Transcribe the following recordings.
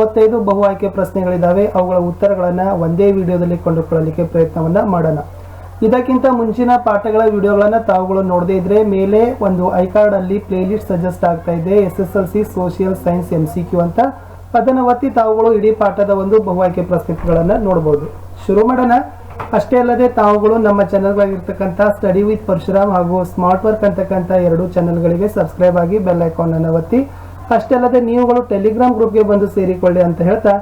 35 ಬಹು ಆಯ್ಕೆ ಪ್ರಶ್ನೆಗಳಿದ್ದಾವೆ. ಅವುಗಳ ಉತ್ತರಗಳನ್ನು ಒಂದೇ ವಿಡಿಯೋದಲ್ಲಿ ಕೊಂಡುಕೊಳ್ಳಲಿಕ್ಕೆ ಪ್ರಯತ್ನವನ್ನು ಮಾಡೋಣ. ಇದಕ್ಕಿಂತ ಮುಂಚಿನ ಪಾಠಗಳ ವಿಡಿಯೋಗಳನ್ನು ತಾವುಗಳು ನೋಡದೇ ಇದ್ರೆ ಮೇಲೆ ಒಂದು ಐಕಾರ್ಡ್ ಅಲ್ಲಿ ಪ್ಲೇಲಿಸ್ಟ್ ಸಜೆಸ್ಟ್ ಆಗ್ತಾ ಇದೆ, SSLC ಸೋಷಿಯಲ್ ಸೈನ್ಸ್ MCQ ಅಂತ. ಅದನ್ನು ಒತ್ತಿ ತಾವುಗಳು ಇಡೀ ಪಾಠದ ಒಂದು ಬಹು ಆಯ್ಕೆ ಪ್ರಶ್ನೆಗಳನ್ನು ನೋಡಬಹುದು. ಶುರು ಮಾಡೋಣ. ಅಷ್ಟೇ ಅಲ್ಲದೆ ತಾವುಗಳು ನಮ್ಮ ಚಾನೆಲ್ಗಳಾಗಿರ್ತಕ್ಕಂಥ ಸ್ಟಡಿ ವಿತ್ ಪರಶುರಾಮ್ ಹಾಗೂ ಸ್ಮಾರ್ಟ್ ವರ್ಕ್ ಅಂತಕ್ಕಂಥ 2 ಚಾನೆಲ್ಗಳಿಗೆ ಸಬ್ಸ್ಕ್ರೈಬ್ ಆಗಿ ಬೆಲ್ ಐಕಾನ್ ಅನ್ನು ಒತ್ತಿ. ಅಷ್ಟೇ ಅಲ್ಲದೆ ನೀವುಗಳು ಟೆಲಿಗ್ರಾಮ್ ಗ್ರೂಪ್ಗೆ ಬಂದು ಸೇರಿಕೊಳ್ಳಿ ಅಂತ ಹೇಳ್ತಾ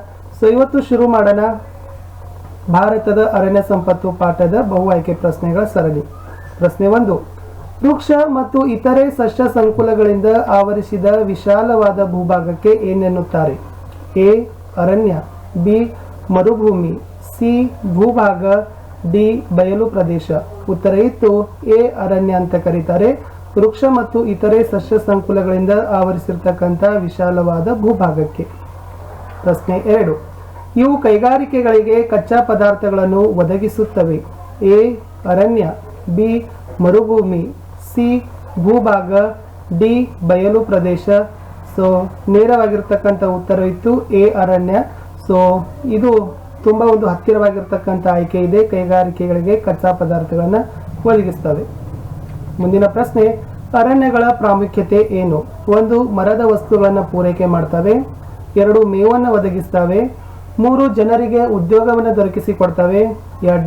ಇವತ್ತು ಶುರು ಮಾಡೋಣ. ಭಾರತದ ಅರಣ್ಯ ಸಂಪತ್ತು ಪಾಠದ ಬಹು ಆಯ್ಕೆ ಪ್ರಶ್ನೆಗಳ ಸರಣಿ. ಪ್ರಶ್ನೆ 1. ವೃಕ್ಷ ಮತ್ತು ಇತರೆ ಸಸ್ಯ ಸಂಕುಲಗಳಿಂದ ಆವರಿಸಿದ ವಿಶಾಲವಾದ ಭೂಭಾಗಕ್ಕೆ ಏನೆನ್ನುತ್ತಾರೆ? ಎ. ಅರಣ್ಯ, ಬಿ. ಮರುಭೂಮಿ, ಸಿ. ಭೂಭಾಗ, ಡಿ. ಬಯಲು ಪ್ರದೇಶ. ಉತ್ತರ ಇತ್ತು ಎ. ಅರಣ್ಯ ಅಂತ ಕರೀತಾರೆ. ವೃಕ್ಷ ಮತ್ತು ಇತರೆ ಸಸ್ಯ ಸಂಕುಲಗಳಿಂದ ಆವರಿಸಿರ್ತಕ್ಕಂಥ ವಿಶಾಲವಾದ ಭೂಭಾಗಕ್ಕೆ. ಪ್ರಶ್ನೆ 2. ಇವು ಕೈಗಾರಿಕೆಗಳಿಗೆ ಕಚ್ಚಾ ಪದಾರ್ಥಗಳನ್ನು ಒದಗಿಸುತ್ತವೆ. ಎ. ಅರಣ್ಯ, ಬಿ. ಮರುಭೂಮಿ, ಸಿ. ಭೂಭಾಗ, ಡಿ. ಬಯಲು ಪ್ರದೇಶ. ಸೊ ನೇರವಾಗಿರ್ತಕ್ಕಂಥ ಉತ್ತರ ಇತ್ತು ಎ. ಅರಣ್ಯ. ಸೊ ಇದು ತುಂಬ ಒಂದು ಹತ್ತಿರವಾಗಿರ್ತಕ್ಕಂಥ ಆಯ್ಕೆ ಇದೆ. ಕೈಗಾರಿಕೆಗಳಿಗೆ ಕಚ್ಚಾ ಪದಾರ್ಥಗಳನ್ನು ಒದಗಿಸ್ತವೆ. ಮುಂದಿನ ಪ್ರಶ್ನೆ. ಅರಣ್ಯಗಳ ಪ್ರಾಮುಖ್ಯತೆ ಏನು? 1. ಮರದ ವಸ್ತುಗಳನ್ನು ಪೂರೈಕೆ ಮಾಡ್ತವೆ. 2. ಮೇವನ್ನು ಒದಗಿಸ್ತವೆ. 3. ಜನರಿಗೆ ಉದ್ಯೋಗವನ್ನು ದೊರಕಿಸಿಕೊಡ್ತವೆ.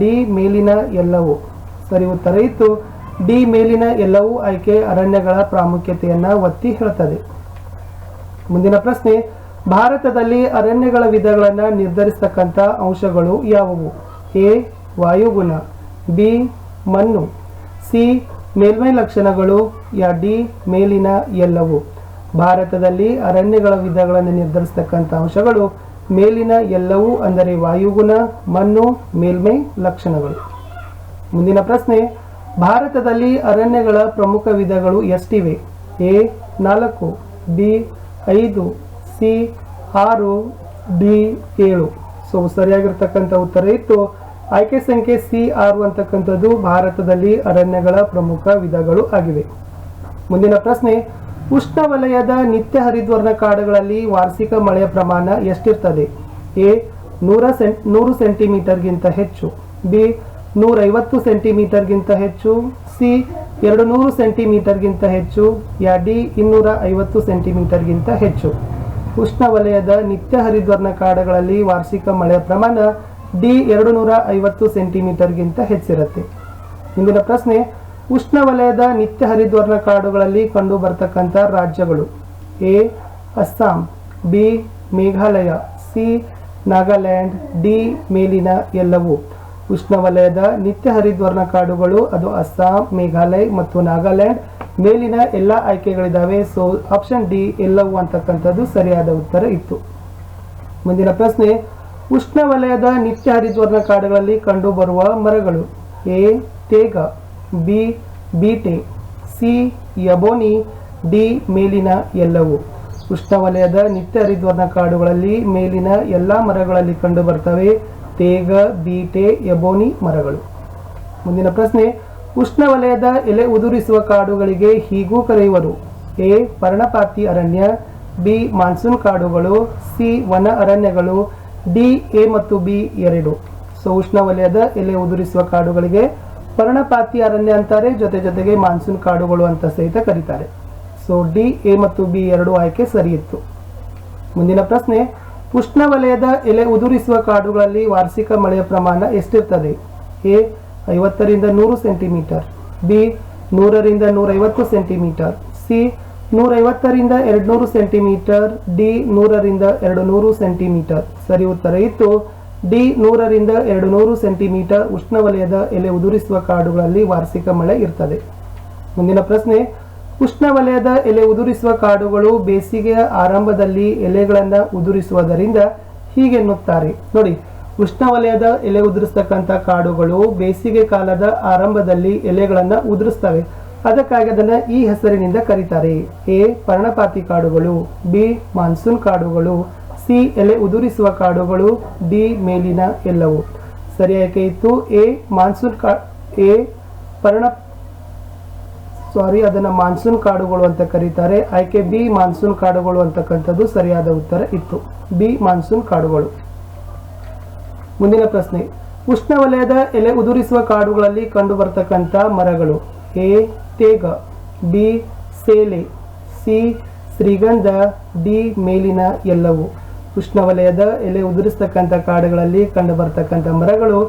ಡಿ. ಮೇಲಿನ ಎಲ್ಲವೂ. ಸರಿ ಉತ್ತರ ಇತ್ತು ಡಿ. ಮೇಲಿನ ಎಲ್ಲವೂ ಆಯ್ಕೆ ಅರಣ್ಯಗಳ ಪ್ರಾಮುಖ್ಯತೆಯನ್ನು ಒತ್ತಿ ಹೇಳ್ತದೆ. ಮುಂದಿನ ಪ್ರಶ್ನೆ. ಭಾರತದಲ್ಲಿ ಅರಣ್ಯಗಳ ವಿಧಗಳನ್ನು ನಿರ್ಧರಿಸತಕ್ಕಂಥ ಅಂಶಗಳು ಯಾವುವು? ಎ. ವಾಯುಗುಣ, ಬಿ. ಮಣ್ಣು, ಸಿ. ಮೇಲ್ಮೈ ಲಕ್ಷಣಗಳು, ಡಿ. ಮೇಲಿನ ಎಲ್ಲವೂ. ಭಾರತದಲ್ಲಿ ಅರಣ್ಯಗಳ ವಿಧಗಳನ್ನು ನಿರ್ಧರಿಸತಕ್ಕಂಥ ಅಂಶಗಳು ಮೇಲಿನ ಎಲ್ಲವೂ ಅಂದರೆ ವಾಯುಗುಣ, ಮಣ್ಣು, ಮೇಲ್ಮೈ ಲಕ್ಷಣಗಳು. ಮುಂದಿನ ಪ್ರಶ್ನೆ. ಭಾರತದಲ್ಲಿ ಅರಣ್ಯಗಳ ಪ್ರಮುಖ ವಿಧಗಳು ಎಷ್ಟಿವೆ? A. 4, B. 5, C. 6, D. 7. So ಸರಿಯಾಗಿರ್ತಕ್ಕಂಥ ಉತ್ತರ ಇತ್ತು ಆಯ್ಕೆ ಸಂಖ್ಯೆ ಸಿ. 6 ಅಂತಕ್ಕಂಥದ್ದು ಭಾರತದಲ್ಲಿ ಅರಣ್ಯಗಳ ಪ್ರಮುಖ ವಿಧಗಳು ಆಗಿವೆ. ಮುಂದಿನ ಪ್ರಶ್ನೆ. ಉಷ್ಣವಲಯದ ನಿತ್ಯ ಹರಿದ್ವರ್ಣ ಕಾಡುಗಳಲ್ಲಿ ವಾರ್ಷಿಕ ಮಳೆಯ ಪ್ರಮಾಣ ಎಷ್ಟಿರ್ತದೆ? ಎ. 100 ಸೆಂಟಿಮೀಟರ್ಗಿಂತ ಹೆಚ್ಚು, ಬಿ. 150 ಸೆಂಟಿಮೀಟರ್ಗಿಂತ ಹೆಚ್ಚು, ಸಿ. 200 ಸೆಂಟಿಮೀಟರ್ಗಿಂತ ಹೆಚ್ಚು, ಡಿ. 250 ಸೆಂಟಿಮೀಟರ್ಗಿಂತ ಹೆಚ್ಚು. ಉಷ್ಣವಲಯದ ನಿತ್ಯ ಹರಿದ್ವರ್ಣ ಕಾಡುಗಳಲ್ಲಿ ವಾರ್ಷಿಕ ಮಳೆಯ ಪ್ರಮಾಣ ಡಿ. 250 ಸೆಂಟಿಮೀಟರ್ಗಿಂತ ಹೆಚ್ಚಿರುತ್ತೆ. ಮುಂದಿನ ಪ್ರಶ್ನೆ. ಉಷ್ಣವಲಯದ ನಿತ್ಯ ಹರಿದ್ವರ್ಣ ಕಾಡುಗಳಲ್ಲಿ ಕಂಡು ಬರ್ತಕ್ಕಂಥ ರಾಜ್ಯಗಳು? A. Assam, B. Meghalaya, C. Nagaland, D. ಮೇಲಿನ ಎಲ್ಲವೂ. ಉಷ್ಣವಲಯದ ನಿತ್ಯ ಹರಿದ್ವರ್ಣ ಕಾಡುಗಳು ಅದು ಅಸ್ಸಾಂ, ಮೇಘಾಲಯ ಮತ್ತು ನಾಗಾಲ್ಯಾಂಡ್. ಮೇಲಿನ ಎಲ್ಲ ಆಯ್ಕೆಗಳಿದ್ದಾವೆ. ಸೊ ಆಪ್ಷನ್ ಡಿ ಎಲ್ಲವೂ ಅಂತಕ್ಕಂಥದ್ದು ಸರಿಯಾದ ಉತ್ತರ ಇತ್ತು. ಮುಂದಿನ ಪ್ರಶ್ನೆ. ಉಷ್ಣವಲಯದ ನಿತ್ಯ ಹರಿದ್ವರ್ಣ ಕಾಡುಗಳಲ್ಲಿ ಕಂಡುಬರುವ ಮರಗಳು? ಎ. ತೇಗ, ಬಿ. ಬೀಟೆ, ಸಿ. ಯಬೋನಿ, ಡಿ. ಮೇಲಿನ ಎಲ್ಲವೂ. ಉಷ್ಣವಲಯದ ನಿತ್ಯ ಹರಿದ್ವರ್ಣ ಕಾಡುಗಳಲ್ಲಿ ಮೇಲಿನ ಎಲ್ಲ ಮರಗಳಲ್ಲಿ ಕಂಡು ಬರ್ತವೆ ತೇಗ, ಬೀಟೆ, ಯಬೋನಿ ಮರಗಳು. ಮುಂದಿನ ಪ್ರಶ್ನೆ. ಉಷ್ಣವಲಯದ ಎಲೆ ಉದುರಿಸುವ ಕಾಡುಗಳಿಗೆ ಹೀಗೂ ಕರೆಯುವರು? ಎ. ಪರ್ಣಪಾತಿ ಅರಣ್ಯ, ಬಿ. ಮಾನ್ಸೂನ್ ಕಾಡುಗಳು, ಸಿ. ವನ ಅರಣ್ಯಗಳು, ಡಿ. ಎ ಮತ್ತು ಬಿ 2. ಸೊ ಉಷ್ಣವಲಯದ ಎಲೆ ಉದುರಿಸುವ ಕಾಡುಗಳಿಗೆ ಪರ್ಣಪಾತಿ ಅರಣ್ಯ ಅಂತಾರೆ, ಜೊತೆಗೆ ಮಾನ್ಸೂನ್ ಕಾಡುಗಳು ಅಂತ ಸಹಿತ ಕರೀತಾರೆ. So D. ಎ ಮತ್ತು ಬಿ 2 ಆಯ್ಕೆ ಸರಿಯಿತ್ತು. ಮುಂದಿನ ಪ್ರಶ್ನೆ. ಉಷ್ಣವಲಯದ ಎಲೆ ಉದುರಿಸುವ ಕಾಡುಗಳಲ್ಲಿ ವಾರ್ಷಿಕ ಮಳೆಯ ಪ್ರಮಾಣ ಎಷ್ಟಿರ್ತದೆ? ಎ. 50ರಿಂದ 100 ಸೆಂಟಿಮೀಟರ್, ಬಿ. 100ರಿಂದ 150 ಸೆಂಟಿಮೀಟರ್, ಸಿ. 150ರಿಂದ 200 ಸೆಂಟಿಮೀಟರ್, ಡಿ. 100ರಿಂದ 200 ಸೆಂಟಿಮೀಟರ್. ಸರಿ ಉತ್ತರ ಇತ್ತು ಡಿ. 100ರಿಂದ 200 ಸೆಂಟಿಮೀಟರ್ ಉಷ್ಣವಲಯದ ಎಲೆ ಉದುರಿಸುವ ಕಾಡುಗಳಲ್ಲಿ ವಾರ್ಷಿಕ ಮಳೆ ಇರ್ತದೆ. ಮುಂದಿನ ಪ್ರಶ್ನೆ. ಉಷ್ಣವಲಯದ ಎಲೆ ಉದುರಿಸುವ ಕಾಡುಗಳು ಬೇಸಿಗೆಯ ಆರಂಭದಲ್ಲಿ ಎಲೆಗಳನ್ನು ಉದುರಿಸುವುದರಿಂದ ಹೀಗೆನ್ನುತ್ತಾರೆ. ನೋಡಿ, ಉಷ್ಣವಲಯದ ಎಲೆ ಉದುರಿಸ್ತಕ್ಕಂಥ ಕಾಡುಗಳು ಬೇಸಿಗೆ ಕಾಲದ ಆರಂಭದಲ್ಲಿ ಎಲೆಗಳನ್ನು ಉದುರಿಸ್ತವೆ. ಅದಕ್ಕಾಗಿ ಅದನ್ನು ಈ ಹೆಸರಿನಿಂದ ಕರೀತಾರೆ. ಎ. ಪರ್ಣಪಾತಿ ಕಾಡುಗಳು, ಬಿ. ಮಾನ್ಸೂನ್ ಕಾಡುಗಳು, ಸಿ. ಎಲೆ ಉದುರಿಸುವ ಕಾಡುಗಳು, ಡಿ. ಮೇಲಿನ ಎಲ್ಲವೂ. ಸರಿಯಾಗಿ ಇತ್ತು ಎ. ಮಾನ್ಸೂನ್ ಅದನ್ನು ಮಾನ್ಸೂನ್ ಕಾಡುಗಳು ಅಂತ ಕರೀತಾರೆ. ಆಯ್ಕೆ ಬಿ ಮಾನ್ಸೂನ್ ಕಾಡುಗಳು ಅಂತಕ್ಕಂಥದ್ದು ಸರಿಯಾದ ಉತ್ತರ ಇತ್ತು. ಬಿ ಮಾನ್ಸೂನ್ ಕಾಡುಗಳು. ಮುಂದಿನ ಪ್ರಶ್ನೆ, ಉಷ್ಣವಲಯದ ಎಲೆ ಉದುರಿಸುವ ಕಾಡುಗಳಲ್ಲಿ ಕಂಡು ಬರ್ತಕ್ಕಂಥ ಮರಗಳು. ಎ ತೇಗ, ಬಿ ಸೇಲೆ, ಸಿ ಶ್ರೀಗಂಧ, ಡಿ ಮೇಲಿನ ಎಲ್ಲವೂ. ಉಷ್ಣವಲಯದ ಎಲೆ ಉದುರಿಸ್ತಕ್ಕಂಥ ಕಾಡುಗಳಲ್ಲಿ ಕಂಡು ಬರ್ತಕ್ಕಂಥ ಮರಗಳು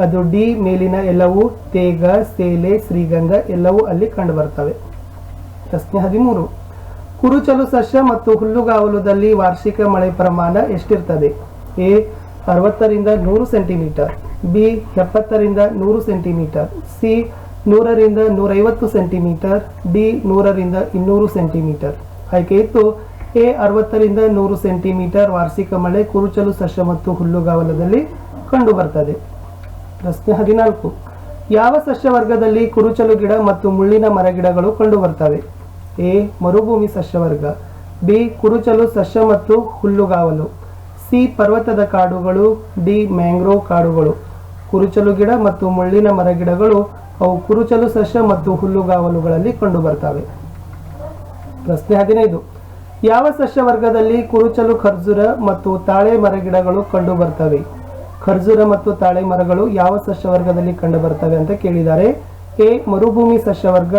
ಅದು ಡಿ ಮೇಲಿನ ಎಲ್ಲವೂ. ತೇಗ, ಸೇಲೆ, ಶ್ರೀಗಂಧ ಎಲ್ಲವೂ ಅಲ್ಲಿ ಕಂಡು ಬರ್ತವೆ. ಪ್ರಶ್ನೆ 13, ಕುರುಚಲು ಸಸ್ಯ ಮತ್ತು ಹುಲ್ಲುಗಾವಲುದಲ್ಲಿ ವಾರ್ಷಿಕ ಮಳೆ ಪ್ರಮಾಣ ಎಷ್ಟಿರ್ತದೆ? ಎ 60ರಿಂದ 100 ಸೆಂಟಿಮೀಟರ್, ಬಿ 70ರಿಂದ 100 ಸೆಂಟಿಮೀಟರ್, ಸಿ 100ರಿಂದ 150 ಸೆಂಟಿಮೀಟರ್, ಡಿ 100ರಿಂದ 200 ಸೆಂಟಿಮೀಟರ್. ಆಯ್ಕೆ ಇತ್ತು ಎ 60ರಿಂದ 100 ಸೆಂಟಿಮೀಟರ್ ವಾರ್ಷಿಕ ಮಳೆ ಕುರುಚಲು ಸಸ್ಯ ಮತ್ತು ಹುಲ್ಲುಗಾವಲದಲ್ಲಿ ಕಂಡು ಬರ್ತದೆ. ಪ್ರಶ್ನೆ 14, ಯಾವ ಸಸ್ಯವರ್ಗದಲ್ಲಿ ಕುರುಚಲು ಗಿಡ ಮತ್ತು ಮುಳ್ಳಿನ ಮರಗಿಡಗಳು ಕಂಡು ಬರ್ತವೆ? ಎ ಮರುಭೂಮಿ ಸಸ್ಯವರ್ಗ, ಬಿ ಕುರುಚಲು ಸಸ್ಯ ಮತ್ತು ಹುಲ್ಲುಗಾವಲು, ಸಿ ಪರ್ವತದ ಕಾಡುಗಳು, ಡಿ ಮ್ಯಾಂಗ್ರೋವ್ ಕಾಡುಗಳು. ಕುರುಚಲು ಗಿಡ ಮತ್ತು ಮುಳ್ಳಿನ ಮರಗಿಡಗಳು ಅವು ಕುರುಚಲು ಸಸ್ಯ ಮತ್ತು ಹುಲ್ಲುಗಾವಲುಗಳಲ್ಲಿ ಕಂಡು ಬರ್ತವೆ. ಪ್ರಶ್ನೆ 15, ಯಾವ ಸಸ್ಯವರ್ಗದಲ್ಲಿ ಕುರುಚಲು ಖರ್ಜೂರ ಮತ್ತು ತಾಳೆ ಮರಗಿಡಗಳು ಕಂಡು ಬರ್ತವೆ? ಖರ್ಜೂರ ಮತ್ತು ತಾಳೆ ಮರಗಳು ಯಾವ ಸಸ್ಯವರ್ಗದಲ್ಲಿ ಕಂಡು ಬರ್ತವೆ ಅಂತ ಕೇಳಿದ್ದಾರೆ. ಎ ಮರುಭೂಮಿ ಸಸ್ಯವರ್ಗ,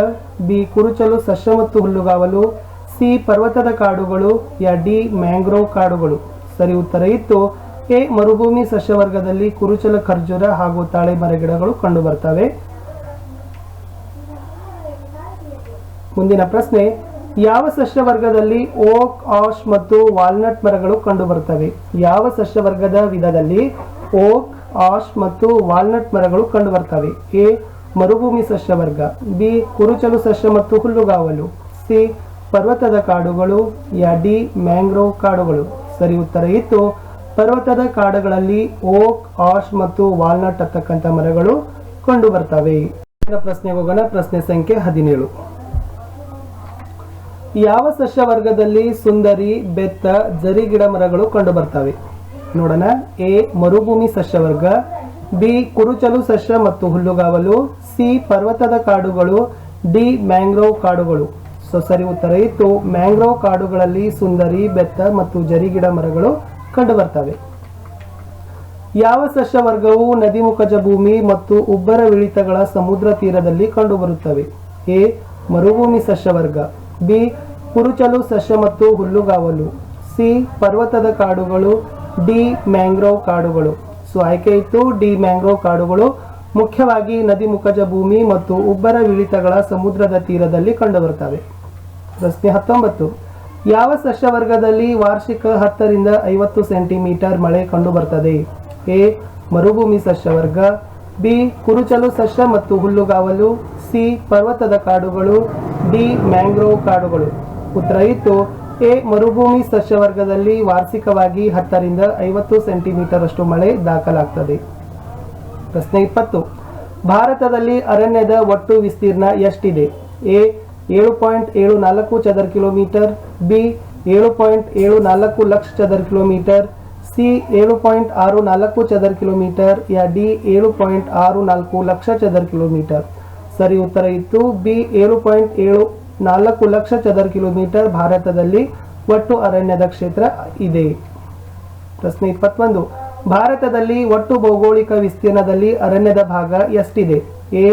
ಬಿ ಕುರುಚಲು ಸಸ್ಯ ಮತ್ತು ಹುಲ್ಲುಗಾವಲು, ಸಿ ಪರ್ವತದ ಕಾಡುಗಳು, ಯಾ ಡಿ ಮ್ಯಾಂಗ್ರೋವ್ ಕಾಡುಗಳು. ಸರಿ ಉತ್ತರ ಇತ್ತು ಎ ಮರುಭೂಮಿ ಸಸ್ಯವರ್ಗದಲ್ಲಿ ಕುರುಚಲು ಖರ್ಜೂರ ಹಾಗೂ ತಾಳೆ ಮರಗಿಡಗಳು ಕಂಡು ಬರ್ತವೆ. ಮುಂದಿನ ಪ್ರಶ್ನೆ, ಯಾವ ಸಸ್ಯವರ್ಗದಲ್ಲಿ ಓಕ್, ಆಶ್ ಮತ್ತು ವಾಲ್ನಟ್ ಮರಗಳು ಕಂಡು ಬರ್ತವೆ? ಯಾವ ಸಸ್ಯವರ್ಗದ ವಿಧದಲ್ಲಿ ಓಕ್, ಆಶ್ ಮತ್ತು ವಾಲ್ನಟ್ ಮರಗಳು ಕಂಡು ಬರ್ತವೆ? ಎ ಮರುಭೂಮಿ ಸಸ್ಯವರ್ಗ, ಬಿ ಕುರುಚಲು ಸಸ್ಯ ಮತ್ತು ಹುಲ್ಲುಗಾವಲು, ಸಿ ಪರ್ವತದ ಕಾಡುಗಳು, ಯಾ ಡಿ ಮ್ಯಾಂಗ್ರೋವ್ ಕಾಡುಗಳು. ಸರಿ ಉತ್ತರ ಇತ್ತು ಪರ್ವತದ ಕಾಡುಗಳಲ್ಲಿ ಓಕ್, ಆಶ್ ಮತ್ತು ವಾಲ್ನಟ್ ಅಂತಕ್ಕಂಥ ಮರಗಳು ಕಂಡು ಬರ್ತವೆ. ಪ್ರಶ್ನೆಗೆ ಹೋಗೋಣ. ಪ್ರಶ್ನೆ ಸಂಖ್ಯೆ 17, ಯಾವ ಸಸ್ಯವರ್ಗದಲ್ಲಿ ಸುಂದರಿ, ಬೆತ್ತ, ಜರಿ ಗಿಡ ಮರಗಳು ಕಂಡು ಬರ್ತವೆ? ನೋಡೋಣ. ಎ ಮರುಭೂಮಿ ಸಸ್ಯವರ್ಗ, ಬಿ ಕುರುಚಲು ಸಸ್ಯ ಮತ್ತು ಹುಲ್ಲುಗಾವಲು, ಸಿ ಪರ್ವತದ ಕಾಡುಗಳು, ಡಿ ಮ್ಯಾಂಗ್ರೋವ್ ಕಾಡುಗಳು. ಸರಿ ಉತ್ತರ ಇತ್ತು ಮ್ಯಾಂಗ್ರೋವ್ ಕಾಡುಗಳಲ್ಲಿ ಸುಂದರಿ, ಬೆತ್ತ ಮತ್ತು ಜರಿ ಗಿಡ ಮರಗಳು ಕಂಡು ಬರ್ತವೆ. ಯಾವ ಸಸ್ಯವರ್ಗವು ನದಿಮುಖಜ ಭೂಮಿ ಮತ್ತು ಉಬ್ಬರ ಇಳಿತಗಳ ಸಮುದ್ರ ತೀರದಲ್ಲಿ ಕಂಡುಬರುತ್ತವೆ? ಎ ಮರುಭೂಮಿ ಸಸ್ಯವರ್ಗ, ಬಿ ಕುರುಚಲು ಸಸ್ಯ ಮತ್ತು ಹುಲ್ಲುಗಾವಲು, ಸಿ ಪರ್ವತದ ಕಾಡುಗಳು, ಡಿ ಮ್ಯಾಂಗ್ರೋವ್ ಕಾಡುಗಳು. ಆಯ್ಕೆ ಇತ್ತು ಡಿ ಮ್ಯಾಂಗ್ರೋವ್ ಕಾಡುಗಳು ಮುಖ್ಯವಾಗಿ ನದಿಮುಖಜ ಭೂಮಿ ಮತ್ತು ಉಬ್ಬರ ಇಳಿತಗಳ ಸಮುದ್ರದ ತೀರದಲ್ಲಿ ಕಂಡುಬರುತ್ತವೆ. ಪ್ರಶ್ನೆ 19, ಯಾವ ಸಸ್ಯವರ್ಗದಲ್ಲಿ ವಾರ್ಷಿಕ 10ರಿಂದ 50 ಸೆಂಟಿಮೀಟರ್ ಮಳೆ ಕಂಡುಬರ್ತದೆ? ಎ ಮರುಭೂಮಿ ಸಸ್ಯವರ್ಗ, ಬಿ ಕುರುಚಲು ಸಸ್ಯ ಮತ್ತು ಹುಲ್ಲುಗಾವಲು, ಸಿ ಪರ್ವತದ ಕಾಡುಗಳು, ಡಿ ಮ್ಯಾಂಗ್ರೋವ್ ಕಾಡುಗಳು. ಉತ್ತರ ಇತ್ತು ಎ ಮರುಭೂಮಿ ಸಸ್ಯವರ್ಗದಲ್ಲಿ ವಾರ್ಷಿಕವಾಗಿ 10ರಿಂದ 50 ಸೆಂಟಿಮೀಟರ್ ಅಷ್ಟು ಮಳೆ ದಾಖಲಾಗ್ತದೆ. ಪ್ರಶ್ನೆ 20, ಭಾರತದಲ್ಲಿ ಅರಣ್ಯದ ಒಟ್ಟು ವಿಸ್ತೀರ್ಣ ಎಷ್ಟಿದೆ? ಎ 7.74 ಚದರ ಕಿಲೋಮೀಟರ್, ಬಿ 7.74 ಲಕ್ಷ ಚದರ ಕಿಲೋಮೀಟರ್, ಸಿ 7.64 ಚದರ ಕಿಲೋಮೀಟರ್, ಯಾ ಡಿ 7.64 ಲಕ್ಷ ಚದರ ಕಿಲೋಮೀಟರ್. ಸರಿ ಉತ್ತರ ಇತ್ತು ಬಿ 7.74 ಲಕ್ಷ ಚದರ ಕಿಲೋಮೀಟರ್ ಭಾರತದಲ್ಲಿ ಒಟ್ಟು ಅರಣ್ಯದ ಕ್ಷೇತ್ರ ಇದೆ. ಪ್ರಶ್ನೆ 21, ಭಾರತದಲ್ಲಿ ಒಟ್ಟು ಭೌಗೋಳಿಕ ವಿಸ್ತೀರ್ಣದಲ್ಲಿ ಅರಣ್ಯದ ಭಾಗ ಎಷ್ಟಿದೆ? A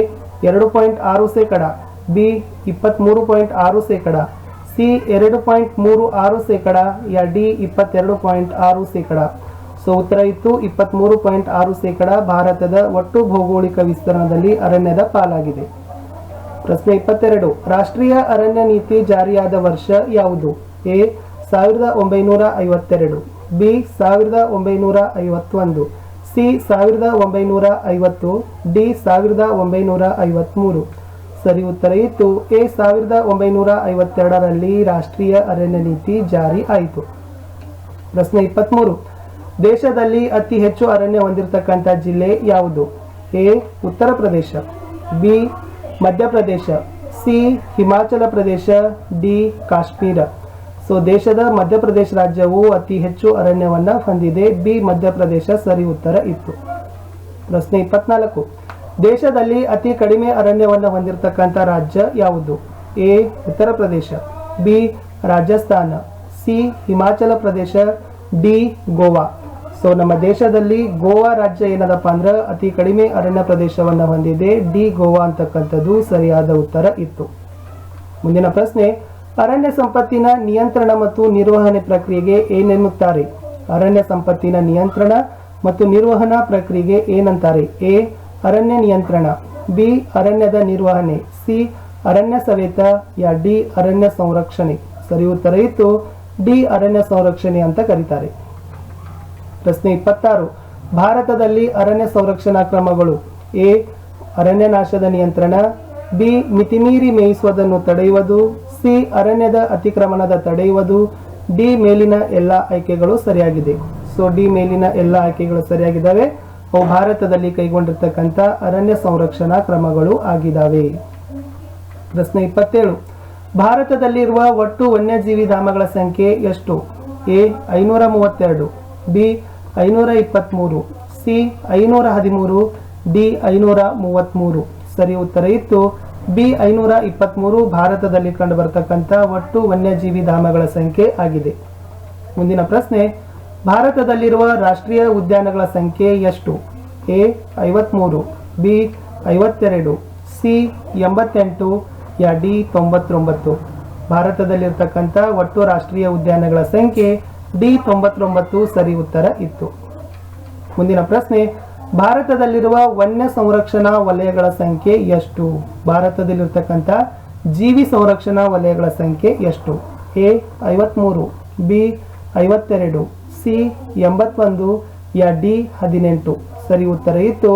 2.6%, B 23.6%, C 2.36%, yeah D 22.6%. ಉತ್ತರ ಇತ್ತು 23.6% ಭಾರತದ ಒಟ್ಟು ಭೌಗೋಳಿಕ ವಿಸ್ತೀರ್ಣದಲ್ಲಿ ಅರಣ್ಯದ ಪಾಲಾಗಿದೆ. ಪ್ರಶ್ನೆ 22, ರಾಷ್ಟ್ರೀಯ ಅರಣ್ಯ ನೀತಿ ಜಾರಿಯಾದ ವರ್ಷ ಯಾವುದು? A 1952, B 1951, C 1950, D 1953. ಸರಿ ಉತ್ತರ ಇತ್ತು ಎ 1952ರಲ್ಲಿ ರಾಷ್ಟ್ರೀಯ ಅರಣ್ಯ ನೀತಿ ಜಾರಿ ಆಯಿತು. ಪ್ರಶ್ನೆ 23, ದೇಶದಲ್ಲಿ ಅತಿ ಹೆಚ್ಚು ಅರಣ್ಯ ಹೊಂದಿರತಕ್ಕಂಥ ಜಿಲ್ಲೆ ಯಾವುದು? A Uttar Pradesh, B Madhya Pradesh, C Himachal Pradesh, D Kashmir. ದೇಶದ ಮಧ್ಯಪ್ರದೇಶ ರಾಜ್ಯವು ಅತಿ ಹೆಚ್ಚು ಅರಣ್ಯವನ್ನು ಹೊಂದಿದೆ. ಬಿ ಮಧ್ಯಪ್ರದೇಶ ಸರಿ ಉತ್ತರ ಇತ್ತು. ಪ್ರಶ್ನೆ 24, ದೇಶದಲ್ಲಿ ಅತಿ ಕಡಿಮೆ ಅರಣ್ಯವನ್ನು ಹೊಂದಿರತಕ್ಕಂಥ ರಾಜ್ಯ ಯಾವುದು? A Uttar Pradesh, B Rajasthan, C Himachal Pradesh, D Goa. So ನಮ್ಮ ದೇಶದಲ್ಲಿ ಗೋವಾ ರಾಜ್ಯ ಏನದಪ್ಪ ಅಂದ್ರೆ ಅತಿ ಕಡಿಮೆ ಅರಣ್ಯ ಪ್ರದೇಶವನ್ನು ಹೊಂದಿದೆ. ಡಿ ಗೋವಾ ಅಂತಕ್ಕಂಥದ್ದು ಸರಿಯಾದ ಉತ್ತರ ಇತ್ತು. ಮುಂದಿನ ಪ್ರಶ್ನೆ, ಅರಣ್ಯ ಸಂಪತ್ತಿನ ನಿಯಂತ್ರಣ ಮತ್ತು ನಿರ್ವಹಣೆ ಪ್ರಕ್ರಿಯೆಗೆ ಏನೆನ್ನುತ್ತಾರೆ? ಅರಣ್ಯ ಸಂಪತ್ತಿನ ನಿಯಂತ್ರಣ ಮತ್ತು ನಿರ್ವಹಣಾ ಪ್ರಕ್ರಿಯೆಗೆ ಏನಂತಾರೆ? ಎ ಅರಣ್ಯ ನಿಯಂತ್ರಣ, ಬಿ ಅರಣ್ಯದ ನಿರ್ವಹಣೆ, ಸಿ ಅರಣ್ಯ ಸವೇತ, ಯಾ ಡಿ ಅರಣ್ಯ ಸಂರಕ್ಷಣೆ. ಸರಿ ಉತ್ತರ ಇತ್ತು ಡಿ ಅರಣ್ಯ ಸಂರಕ್ಷಣೆ ಅಂತ ಕರೀತಾರೆ. ಪ್ರಶ್ನೆ 26, ಭಾರತದಲ್ಲಿ ಅರಣ್ಯ ಸಂರಕ್ಷಣಾ ಕ್ರಮಗಳು: ಎ ಅರಣ್ಯ ನಾಶದ ನಿಯಂತ್ರಣ, ಬಿ ಮಿತಿಮೀರಿ ಮೇಯಿಸುವುದನ್ನು ತಡೆಯುವುದು, ಸಿ ಅರಣ್ಯದ ಅತಿಕ್ರಮಣದ ತಡೆಯುವುದು, ಡಿ ಮೇಲಿನ ಎಲ್ಲ ಆಯ್ಕೆಗಳು ಸರಿಯಾಗಿದೆ. ಸೊ ಡಿ ಮೇಲಿನ ಎಲ್ಲ ಆಯ್ಕೆಗಳು ಸರಿಯಾಗಿದ್ದಾವೆ. ಅವು ಭಾರತದಲ್ಲಿ ಕೈಗೊಂಡಿರ್ತಕ್ಕಂಥ ಅರಣ್ಯ ಸಂರಕ್ಷಣಾ ಕ್ರಮಗಳು ಆಗಿದ್ದಾವೆ. ಪ್ರಶ್ನೆ 27, ಭಾರತದಲ್ಲಿರುವ ಒಟ್ಟು ವನ್ಯಜೀವಿ ಧಾಮಗಳ ಸಂಖ್ಯೆ ಎಷ್ಟು? A 532, B 523, C 513, D 533. ಸರಿ ಉತ್ತರ ಇತ್ತು ಬಿ 523 ಭಾರತದಲ್ಲಿ ಕಂಡುಬರತಕ್ಕಂಥ ಒಟ್ಟು ವನ್ಯಜೀವಿ ಧಾಮಗಳ ಸಂಖ್ಯೆ ಆಗಿದೆ. ಮುಂದಿನ ಪ್ರಶ್ನೆ, ಭಾರತದಲ್ಲಿರುವ ರಾಷ್ಟ್ರೀಯ ಉದ್ಯಾನಗಳ ಸಂಖ್ಯೆ ಎಷ್ಟು? A 53, B 52, C 88, yeah D 99. ಭಾರತದಲ್ಲಿರ್ತಕ್ಕಂಥ ಒಟ್ಟು ರಾಷ್ಟ್ರೀಯ ಉದ್ಯಾನಗಳ ಸಂಖ್ಯೆ ಡಿ 99 ಸರಿ ಉತ್ತರ ಇತ್ತು. ಮುಂದಿನ ಪ್ರಶ್ನೆ, ಭಾರತದಲ್ಲಿರುವ ವನ್ಯ ಸಂರಕ್ಷಣಾ ವಲಯಗಳ ಸಂಖ್ಯೆ ಎಷ್ಟು? ಭಾರತದಲ್ಲಿರ್ತಕ್ಕಂಥ ಜೀವಿ ಸಂರಕ್ಷಣಾ ವಲಯಗಳ ಸಂಖ್ಯೆ ಎಷ್ಟು? A 53, B 52, C 81, yeah D 18. ಸರಿ ಉತ್ತರ ಇತ್ತು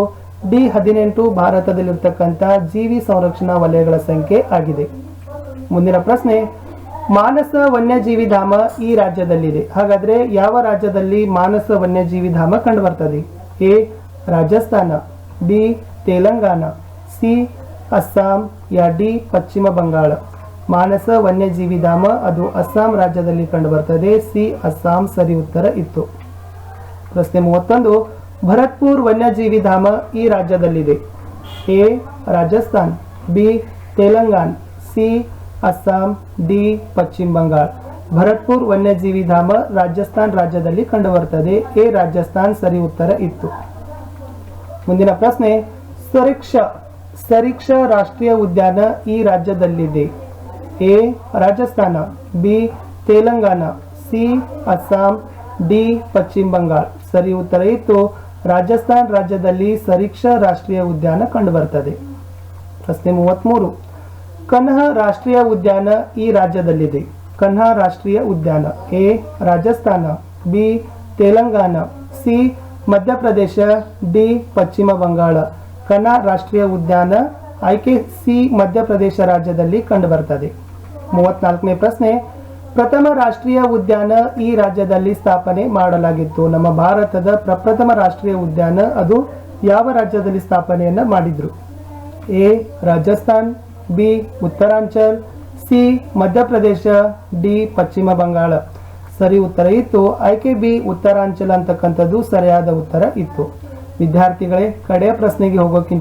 ಡಿ 18 ಭಾರತದಲ್ಲಿರ್ತಕ್ಕಂಥ ಜೀವಿ ಸಂರಕ್ಷಣಾ ವಲಯಗಳ ಸಂಖ್ಯೆ ಆಗಿದೆ. ಮುಂದಿನ ಪ್ರಶ್ನೆ, ಮಾನಸ ವನ್ಯಜೀವಿ ಧಾಮ ಈ ರಾಜ್ಯದಲ್ಲಿದೆ. ಹಾಗಾದ್ರೆ ಯಾವ ರಾಜ್ಯದಲ್ಲಿ ಮಾನಸ ವನ್ಯಜೀವಿ ಧಾಮ ಕಂಡು ಬರ್ತದೆ? A Rajasthan, B Telangana, C Assam, yeah D Paschim Bangala. ಮಾನಸ ವನ್ಯಜೀವಿ ಧಾಮ ಅದು ಅಸ್ಸಾಂ ರಾಜ್ಯದಲ್ಲಿ ಕಂಡು ಬರ್ತದೆ. ಸಿ ಅಸ್ಸಾಂ ಸರಿ ಉತ್ತರ ಇತ್ತು. ಪ್ರಶ್ನೆ 31, ಭರತ್ಪುರ್ ವನ್ಯಜೀವಿ ಧಾಮ ಈ ರಾಜ್ಯದಲ್ಲಿದೆ. A Rajasthan, B Telangana, C Assam, D Paschim Bangal. Bharatpur ವನ್ಯಜೀವಿ ಧಾಮ ರಾಜಸ್ಥಾನ್ ರಾಜ್ಯದಲ್ಲಿ ಕಂಡುಬರುತ್ತದೆ. ಎ ರಾಜಸ್ಥಾನ್ ಸರಿ ಉತ್ತರ ಇತ್ತು. ಮುಂದಿನ ಪ್ರಶ್ನೆ, ಸರಿಕ್ಷ ರಾಷ್ಟ್ರೀಯ ಉದ್ಯಾನ ಈ ರಾಜ್ಯದಲ್ಲಿದೆ. A Rajasthan, B Telangana, C Assam, D Paschim Bangal. ಸರಿ ಉತ್ತರ ಇತ್ತು ರಾಜಸ್ಥಾನ್ ರಾಜ್ಯದಲ್ಲಿ ಸರಿಕ್ಷ ರಾಷ್ಟ್ರೀಯ ಉದ್ಯಾನ ಕಂಡುಬರುತ್ತದೆ. ಪ್ರಶ್ನೆ 33, ಕನ್ಹಾ ರಾಷ್ಟ್ರೀಯ ಉದ್ಯಾನ ಈ ರಾಜ್ಯದಲ್ಲಿದೆ. ಕನ್ಹಾ ರಾಷ್ಟ್ರೀಯ ಉದ್ಯಾನ A Rajasthan, B Telangana, C Madhya Pradesh, D Paschim Bangala. Kanha ರಾಷ್ಟ್ರೀಯ ಉದ್ಯಾನ ಆಯ್ಕೆ ಸಿ ಮಧ್ಯಪ್ರದೇಶ ರಾಜ್ಯದಲ್ಲಿ ಕಂಡುಬರುತ್ತದೆ. 34ನೇ ಪ್ರಶ್ನೆ, ಪ್ರಥಮ ರಾಷ್ಟ್ರೀಯ ಉದ್ಯಾನ ಈ ರಾಜ್ಯದಲ್ಲಿ ಸ್ಥಾಪನೆ ಮಾಡಲಾಗಿತ್ತು. ನಮ್ಮ ಭಾರತದ ಪ್ರಪ್ರಥಮ ರಾಷ್ಟ್ರೀಯ ಉದ್ಯಾನ ಅದು ಯಾವ ರಾಜ್ಯದಲ್ಲಿ ಸ್ಥಾಪನೆಯನ್ನ ಮಾಡಿದ್ರು? A Rajasthan, B Uttaranchal, C Madhya Pradesh, D Paschim Bangal. ಸರಿ ಉತ್ತರ ಇತ್ತು ಆಯ್ಕೆ ಬಿ ಉತ್ತರಾಂಚಲ್ ಅಂತಕ್ಕಂಥದ್ದು ಸರಿಯಾದ ಉತ್ತರ ಇತ್ತು. ವಿದ್ಯಾರ್ಥಿಗಳೇ, ಕಡೆಯ ಪ್ರಶ್ನೆಗೆ ಹೋಗೋಕ್ಕಿಂತ